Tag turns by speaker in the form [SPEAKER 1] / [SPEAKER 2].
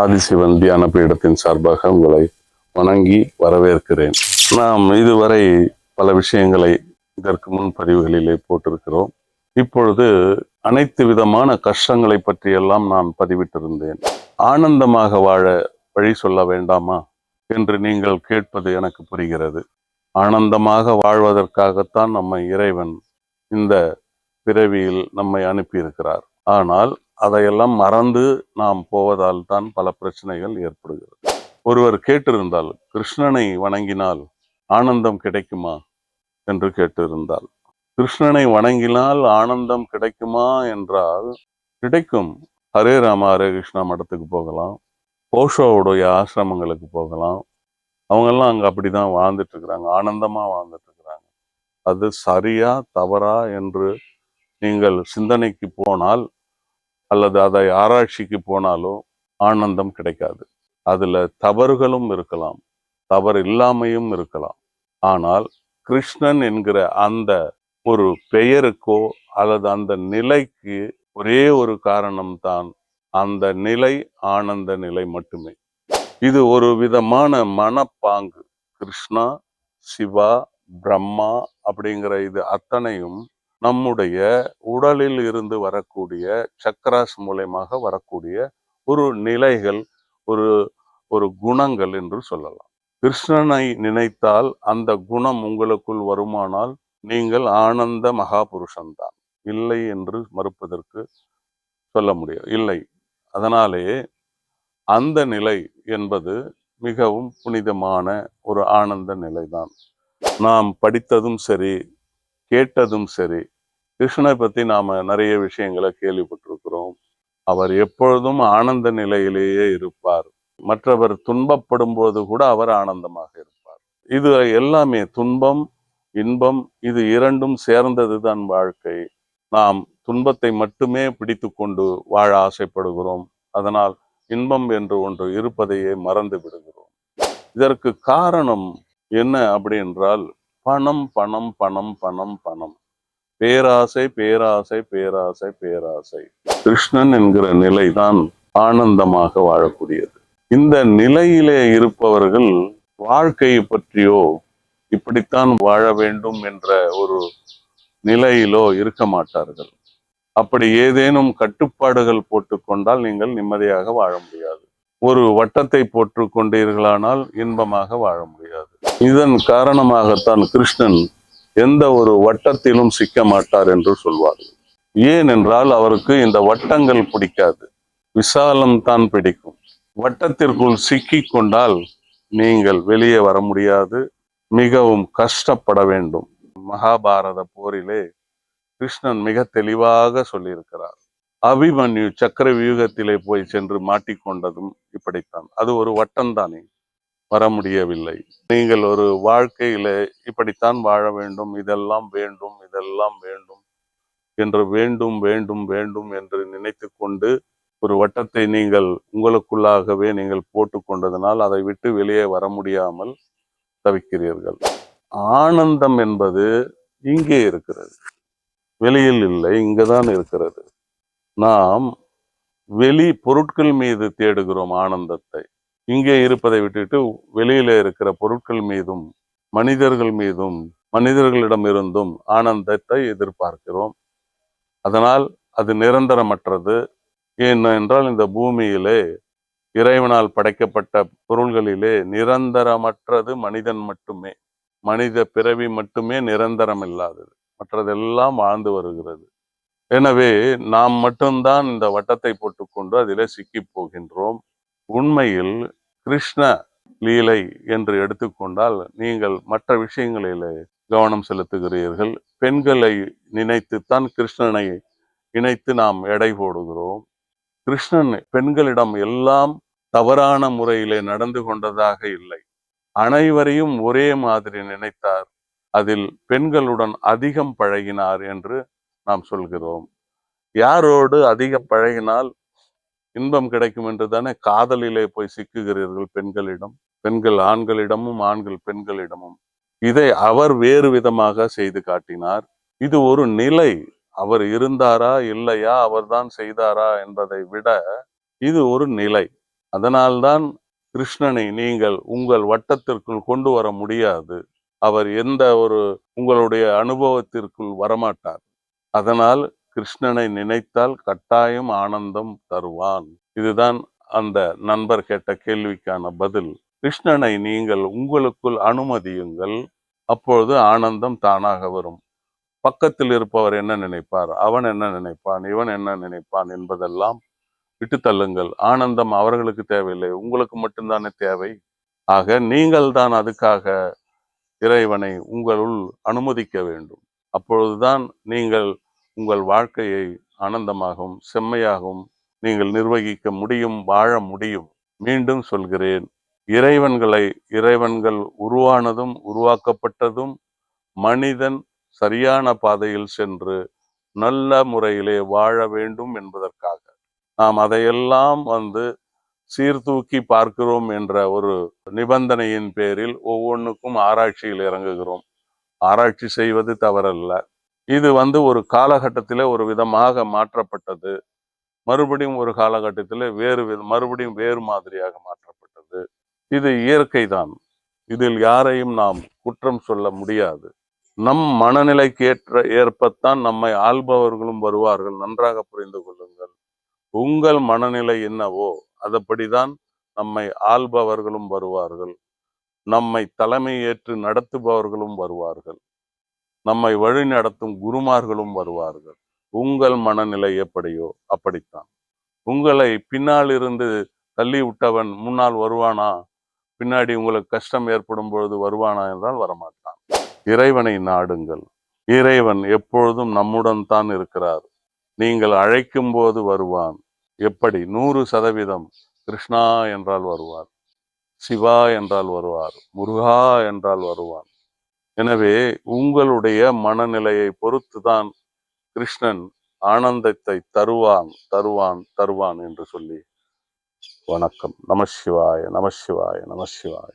[SPEAKER 1] ஆதிசிவன் தியான பீடத்தின் சார்பாக உங்களை வணங்கி வரவேற்கிறேன். நாம் இதுவரை பல விஷயங்களை இதற்கு முன் பதிவுகளிலே போட்டிருக்கிறோம். இப்பொழுது அனைத்து விதமான கஷ்டங்களை பற்றியெல்லாம் நான் பதிவிட்டிருந்தேன். ஆனந்தமாக வாழ வழி சொல்ல வேண்டாமா என்று நீங்கள் கேட்பது எனக்கு புரிகிறது. ஆனந்தமாக வாழ்வதற்காகத்தான் நம்மை இறைவன் இந்த பிறவியில் நம்மை அனுப்பியிருக்கிறார். ஆனால் அதையெல்லாம் மறந்து நாம் போவதால் தான் பல பிரச்சனைகள் ஏற்படுகிறது. ஒருவர் கேட்டிருந்தால், கிருஷ்ணனை வணங்கினால் ஆனந்தம் கிடைக்குமா என்று கேட்டிருந்தால், கிருஷ்ணனை வணங்கினால் ஆனந்தம் கிடைக்குமா என்றால் கிடைக்கும். ஹரே ராம ஹரே கிருஷ்ணா மடத்துக்கு போகலாம், ஓஷோவுடைய ஆசிரமங்களுக்கு போகலாம். அவங்கெல்லாம் அங்கே அப்படிதான் வாழ்ந்துட்டு இருக்கிறாங்க, ஆனந்தமா வாழ்ந்துட்டு இருக்கிறாங்க. அது சரியா தவறா என்று நீங்கள் சிந்தனைக்கு போனால் அல்லது அதை ஆராய்ச்சிக்கு போனாலோ ஆனந்தம் கிடைக்காது. அதுல தவறுகளும் இருக்கலாம், தவறு இல்லாமையும் இருக்கலாம். ஆனால் கிருஷ்ணன் என்கிற அந்த ஒரு பெயருக்கோ அல்லது அந்த நிலைக்கு ஒரே ஒரு காரணம்தான், அந்த நிலை ஆனந்த நிலை மட்டுமே. இது ஒரு விதமான மனப்பாங்கு. கிருஷ்ணா, சிவா, பிரம்மா அப்படிங்கிற இது அத்தனையும் நம்முடைய உடலில் இருந்து வரக்கூடிய சக்கராஸ் மூலமாக வரக்கூடிய ஒரு நிலைகள், ஒரு ஒரு குணங்கள் என்று சொல்லலாம். கிருஷ்ணனை நினைத்தால் அந்த குணம் உங்களுக்குள் வருமானால் நீங்கள் ஆனந்த மகாபுருஷன்தான். இல்லை என்று மறுப்பதற்கு சொல்ல முடியாது, இல்லை. அதனாலே அந்த நிலை என்பது மிகவும் புனிதமான ஒரு ஆனந்த நிலைதான். நாம் படித்ததும் சரி, கேட்டதும் சரி, கிருஷ்ணனை பற்றி நாம நிறைய விஷயங்களை கேள்விப்பட்டிருக்கிறோம். அவர் எப்பொழுதும் ஆனந்த நிலையிலேயே இருப்பார். மற்றவர் துன்பப்படும் போது கூட அவர் ஆனந்தமாக இருப்பார். இது எல்லாமே துன்பம், இன்பம், இது இரண்டும் சேர்ந்தது தான் வாழ்க்கை. நாம் துன்பத்தை மட்டுமே பிடித்து கொண்டு வாழ ஆசைப்படுகிறோம். அதனால் இன்பம் என்று ஒன்று இருப்பதையே மறந்து விடுகிறோம். இதற்கு காரணம் என்ன அப்படி என்றால், பணம் பணம் பணம் பணம் பணம், பேராசை பேராசை பேராசை பேராசை. கிருஷ்ணன் என்கிற நிலைதான் ஆனந்தமாக வாழக்கூடியது. இந்த நிலையிலே இருப்பவர்கள் வாழ்க்கையை பற்றியோ இப்படித்தான் வாழ வேண்டும் என்ற ஒரு நிலையிலோ இருக்க மாட்டார்கள். அப்படி ஏதேனும் கட்டுப்பாடுகள் போட்டுக்கொண்டால் நீங்கள் நிம்மதியாக வாழ முடியாது. ஒரு வட்டத்தை போட்டு கொண்டீர்களானால் இன்பமாக வாழ முடியாது. இதன் காரணமாகத்தான் கிருஷ்ணன் எந்த ஒரு வட்டத்திலும் சிக்க மாட்டார் என்று சொல்வார்கள். ஏனென்றால் அவருக்கு இந்த வட்டங்கள் பிடிக்காது, விசாலம் தான் பிடிக்கும். வட்டத்திற்குள் சிக்கி கொண்டால் நீங்கள் வெளியே வர முடியாது, மிகவும் கஷ்டப்பட வேண்டும். மகாபாரத போரிலே கிருஷ்ணன் மிக தெளிவாக சொல்லியிருக்கிறார். அபிமன்யு சக்கர வியூகத்திலே போய் சென்று மாட்டிக்கொண்டதும் இப்படித்தான். அது ஒரு வட்டம் தானே, வர முடியவில்லை. நீங்கள் ஒரு வாழ்க்கையில இப்படித்தான் வாழ வேண்டும், இதெல்லாம் வேண்டும், இதெல்லாம் வேண்டும் என்று வேண்டும் வேண்டும் வேண்டும் என்று நினைத்து கொண்டு ஒரு வட்டத்தை நீங்கள் உங்களுக்குள்ளாகவே நீங்கள் போட்டு கொண்டதனால் அதை விட்டு வெளியே வர முடியாமல் தவிக்கிறீர்கள். ஆனந்தம் என்பது இங்கே இருக்கிறது, வெளியில் இல்லை, இங்கதான் இருக்கிறது. நாம் வெளி பொருட்கள் மீது தேடுகிறோம் ஆனந்தத்தை. இங்கே இருப்பதை விட்டுட்டு வெளியில இருக்கிற பொருட்கள் மீதும் மனிதர்கள் மீதும் மனிதர்களிடமிருந்தும் ஆனந்தத்தை எதிர்பார்க்கிறோம். அதனால் அது நிரந்தரமற்றது. ஏனென்றால் இந்த பூமியிலே இறைவனால் படைக்கப்பட்ட பொருள்களிலே நிரந்தரமற்றது மனிதன் மட்டுமே. மனித பிறவி மட்டுமே நிரந்தரம் இல்லாதது, மற்றதெல்லாம் வாழ்ந்து வருகிறது. எனவே நாம் மட்டும்தான் இந்த வட்டத்தை போட்டுக்கொண்டு அதிலே சிக்கி போகின்றோம். உண்மையில் கிருஷ்ண லீலை என்று எடுத்துக்கொண்டால் நீங்கள் மற்ற விஷயங்களிலே கவனம் செலுத்துகிறீர்கள். பெண்களை நினைத்துத்தான் கிருஷ்ணனை இணைத்து நாம் எடை போடுகிறோம். கிருஷ்ணன் பெண்களிடம் எல்லாம் தவறான முறையிலே நடந்து கொண்டதாக இல்லை. அனைவரையும் ஒரே மாதிரி நினைத்தார். அதில் பெண்களுடன் அதிகம் பழகினார் என்று நாம் சொல்கிறோம். யாரோடு அதிகம் பழகினால் இன்பம் கிடைக்கும் என்று தானே காதலிலே போய் சிக்குகிறீர்கள் பெண்களிடம். பெண்கள் ஆண்களிடமும், ஆண்கள் பெண்களிடமும். இதை அவர் வேறு விதமாக செய்து காட்டினார். இது ஒரு நிலை. அவர் இருந்தாரா இல்லையா, அவர்தான் செய்தாரா என்பதை விட இது ஒரு நிலை. அதனால்தான் கிருஷ்ணனை நீங்கள் உங்கள் வட்டத்திற்குள் கொண்டு வர முடியாது. அவர் எந்த ஒரு உங்களுடைய அனுபவத்திற்குள் வரமாட்டார். அதனால் கிருஷ்ணனை நினைத்தால் கட்டாயம் ஆனந்தம் தருவான். இதுதான் அந்த நண்பர் கேட்ட கேள்விக்கான பதில். கிருஷ்ணனை நீங்கள் உங்களுக்குள் அனுமதியுங்கள், அப்பொழுது ஆனந்தம் தானாக வரும். பக்கத்தில் இருப்பவர் என்ன நினைப்பார், அவன் என்ன நினைப்பான், இவன் என்ன நினைப்பான் என்பதெல்லாம் விட்டு தள்ளுங்கள். ஆனந்தம் அவர்களுக்கு தேவையில்லை, உங்களுக்கு மட்டும்தானே தேவை. ஆக நீங்கள் தான் அதுக்காக இறைவனை உங்களுள் அனுமதிக்க வேண்டும். அப்பொழுதுதான் நீங்கள் உங்கள் வாழ்க்கையை ஆனந்தமாகவும் செம்மையாகவும் நீங்கள் நிர்வகிக்க முடியும், வாழ முடியும். மீண்டும் சொல்கிறேன், இறைவன்கள் உருவானதும் உருவாக்கப்பட்டதும் மனிதன் சரியான பாதையில் சென்று நல்ல முறையிலே வாழ வேண்டும் என்பதற்காக. நாம் அதையெல்லாம் சீர்தூக்கி பார்க்கிறோம் என்ற ஒரு நிபந்தனையின் பேரில் ஒவ்வொன்றுக்கும் ஆராய்ச்சியில் இறங்குகிறோம். ஆராய்ச்சி செய்வது தவறல்ல. இது ஒரு காலகட்டத்தில் ஒரு விதமாக மாற்றப்பட்டது, மறுபடியும் ஒரு காலகட்டத்தில் மறுபடியும் வேறு மாதிரியாக மாற்றப்பட்டது. இது இயற்கை தான், இதில் யாரையும் நாம் குற்றம் சொல்ல முடியாது. நம் மனநிலைக்கு ஏற்பத்தான் நம்மை ஆள்பவர்களும் வருவார்கள். நன்றாக புரிந்து கொள்ளுங்கள். உங்கள் மனநிலை என்னவோ அதப்படிதான் நம்மை ஆள்பவர்களும் வருவார்கள், நம்மை தலைமை ஏற்று நடத்துபவர்களும் வருவார்கள், நம்மை வழி நடத்தும் குருமார்களும் வருவார்கள். உங்கள் மனநிலை எப்படியோ அப்படித்தான். உங்களை பின்னால் இருந்து தள்ளி விட்டவன் முன்னால் வருவானா? பின்னாடி உங்களுக்கு கஷ்டம் ஏற்படும் பொழுது வருவானா என்றால் வரமாட்டான். இறைவனை நாடுங்கள். இறைவன் எப்பொழுதும் நம்முடன் தான் இருக்கிறார். நீங்கள் அழைக்கும் போது வருவான். எப்படி? 100% கிருஷ்ணா என்றால் வருவார், சிவா என்றால் வருவார், முருகா என்றால் வருவான். எனவே உங்களுடைய மனநிலையை பொறுத்துதான் கிருஷ்ணன் ஆனந்தத்தை தருவான் தருவான் தருவான் என்று சொல்லி வணக்கம். நம சிவாய, நம சிவாய, நம சிவாய.